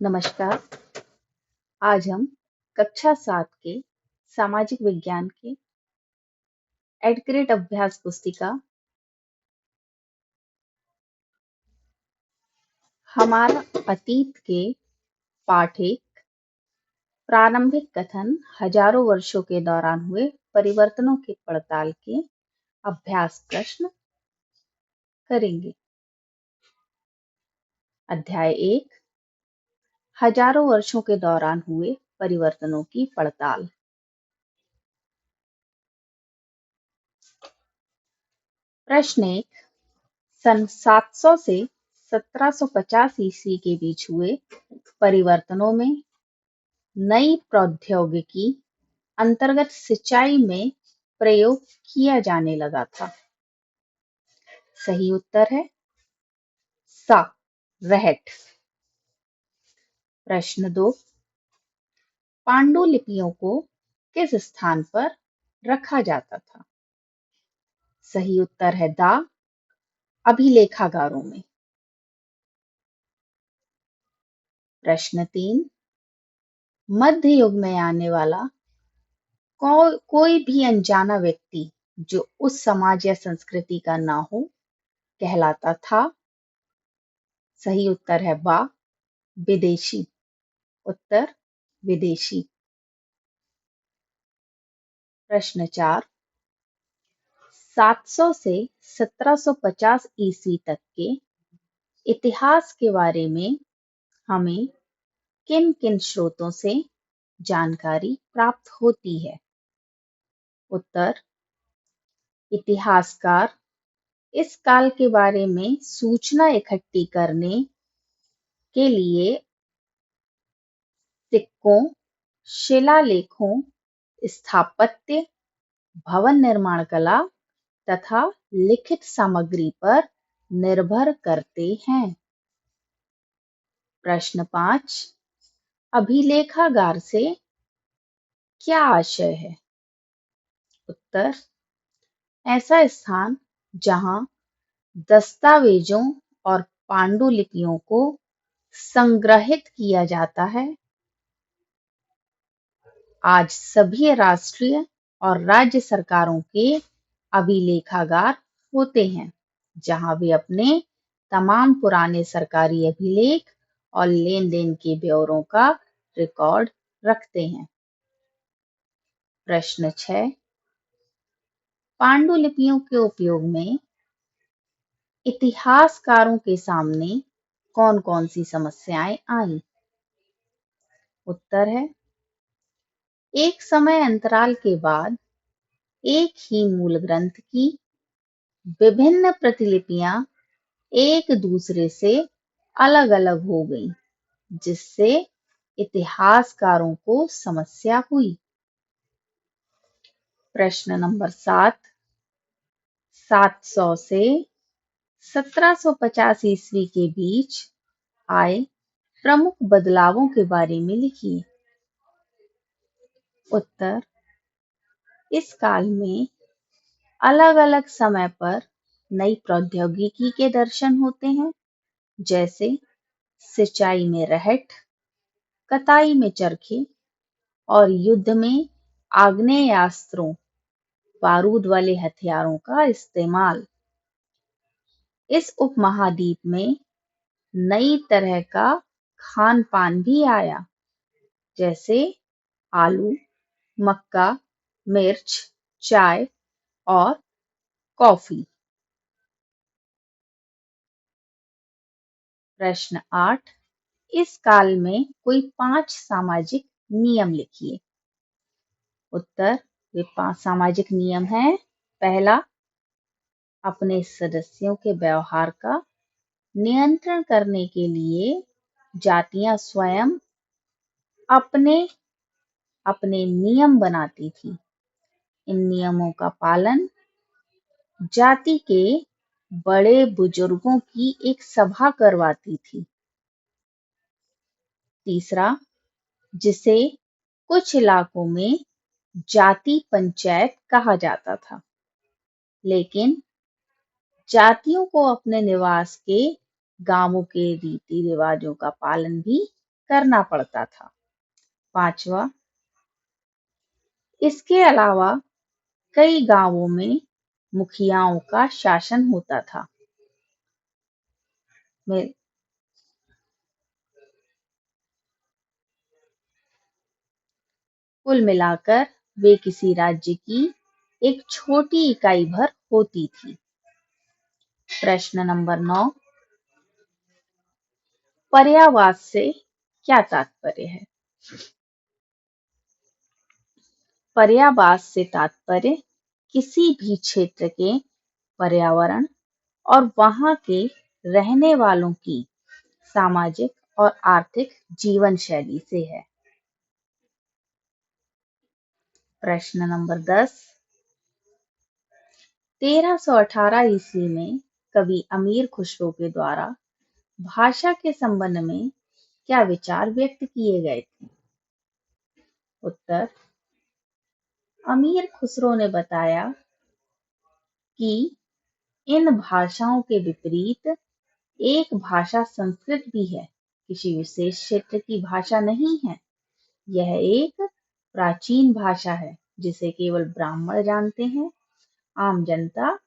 नमस्कार। आज हम कक्षा 7 के सामाजिक विज्ञान के एडक्रेट अभ्यास पुस्तिका हमारा अतीत के पाठ एक प्रारंभिक कथन हजारों वर्षों के दौरान हुए परिवर्तनों की पड़ताल के अभ्यास प्रश्न करेंगे। अध्याय 1 हजारों वर्षों के दौरान हुए परिवर्तनों की पड़ताल। प्रश्न 1 सन 700 से 1750 ईस्वी के बीच हुए परिवर्तनों में नई प्रौद्योगिकी अंतर्गत सिंचाई में प्रयोग किया जाने लगा था। सही उत्तर है सा रहट। प्रश्न 2 पांडुलिपियों को किस स्थान पर रखा जाता था? सही उत्तर है दा अभिलेखागारों में। प्रश्न 3 मध्य युग में आने वाला कोई भी अनजाना व्यक्ति जो उस समाज या संस्कृति का ना हो कहलाता था। सही उत्तर है बा विदेशी। उत्तर विदेशी। प्रश्न 4 700 से 1750 ईस्वी तक के इतिहास के बारे में हमें किन किन स्रोतों से जानकारी प्राप्त होती है? उत्तर इतिहासकार इस काल के बारे में सूचना इकट्ठी करने के लिए सिक्कों, शिलालेखों, स्थापत्य, भवन निर्माण कला तथा लिखित सामग्री पर निर्भर करते हैं। प्रश्न 5 अभिलेखागार से क्या आशय है? उत्तर ऐसा स्थान जहां दस्तावेजों और पांडुलिपियों को संग्रहित किया जाता है। आज सभी राष्ट्रीय और राज्य सरकारों के अभिलेखागार होते हैं जहां वे अपने तमाम पुराने सरकारी अभिलेख और लेन देन के ब्यौरों का रिकॉर्ड रखते हैं। प्रश्न 6 पांडुलिपियों के उपयोग में इतिहासकारों के सामने कौन कौन सी समस्याएं आई? उत्तर है एक समय अंतराल के बाद एक ही मूल ग्रंथ की विभिन्न प्रतिलिपियां एक दूसरे से अलग अलग हो गईं, जिससे इतिहासकारों को समस्या हुई। प्रश्न नंबर 7 700 से 1750 ईस्वी के बीच आए प्रमुख बदलावों के बारे में लिखिए। उत्तर इस काल में अलग अलग समय पर नई प्रौद्योगिकी के दर्शन होते हैं, जैसे सिंचाई में रहट, कताई में चरखे और युद्ध में आग्नेयास्त्रों बारूद वाले हथियारों का इस्तेमाल। इस उपमहाद्वीप में नई तरह का खान पान भी आया, जैसे आलू, मक्का, मिर्च, चाय और कॉफी। प्रश्न 8 इस काल में कोई 5 सामाजिक नियम लिखिए। उत्तर वे 5 सामाजिक नियम हैं। पहला अपने सदस्यों के व्यवहार का नियंत्रण करने के लिए जातियां स्वयं अपने अपने नियम बनाती थी। इन नियमों का पालन जाति के बड़े बुजुर्गों की एक सभा करवाती थी। तीसरा जिसे कुछ इलाकों में जाति पंचायत कहा जाता था, लेकिन जातियों को अपने निवास के गांवों के रीति रिवाजों का पालन भी करना पड़ता था। पांचवा, इसके अलावा कई गांवों में मुखियाओं का शासन होता था। मे- कुल मिलाकर वे किसी राज्य की एक छोटी इकाई भर होती थी। प्रश्न नंबर 9, पर्यावास से क्या तात्पर्य है? पर्यावास से तात्पर्य किसी भी क्षेत्र के पर्यावरण और वहां के रहने वालों की सामाजिक और आर्थिक जीवन शैली से है। प्रश्न नंबर 10, 1318 ईस्वी में कवि अमीर खुसरो के द्वारा भाषा के संबंध में क्या विचार व्यक्त किए गए थे? उत्तर, अमीर खुसरो ने बताया कि इन भाषाओं के विपरीत एक भाषा संस्कृत भी है, किसी विशेष क्षेत्र की भाषा नहीं है। यह एक प्राचीन भाषा है जिसे केवल ब्राह्मण जानते हैं, आम जनता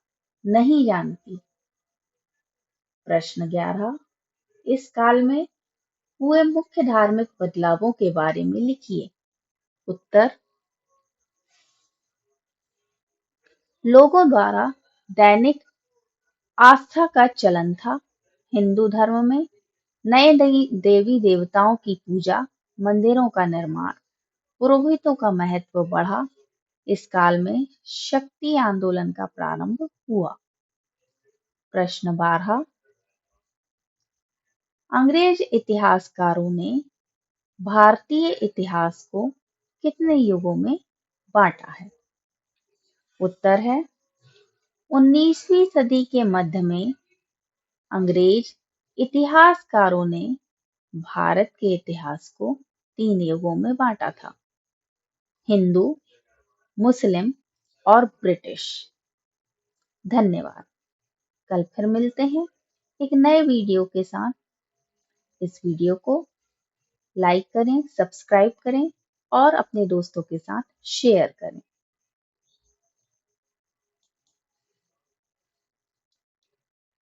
नहीं जानती। प्रश्न 11, इस काल में हुए मुख्य धार्मिक बदलावों के बारे में लिखिए। उत्तर, लोगों द्वारा दैनिक आस्था का चलन था। हिंदू धर्म में नए देवी देवताओं की पूजा, मंदिरों का निर्माण, पुरोहितों का महत्व बढ़ा। इस काल में शक्ति आंदोलन का प्रारंभ हुआ। प्रश्न 12, अंग्रेज इतिहासकारों ने भारतीय इतिहास को कितने युगों में बांटा है? उत्तर है, 19वीं सदी के मध्य में अंग्रेज इतिहासकारों ने भारत के इतिहास को 3 युगों में बांटा था: हिंदू, मुस्लिम और ब्रिटिश। धन्यवाद। कल फिर मिलते हैं एक नए वीडियो के साथ। इस वीडियो को लाइक करें, सब्सक्राइब करें और अपने दोस्तों के साथ शेयर करें।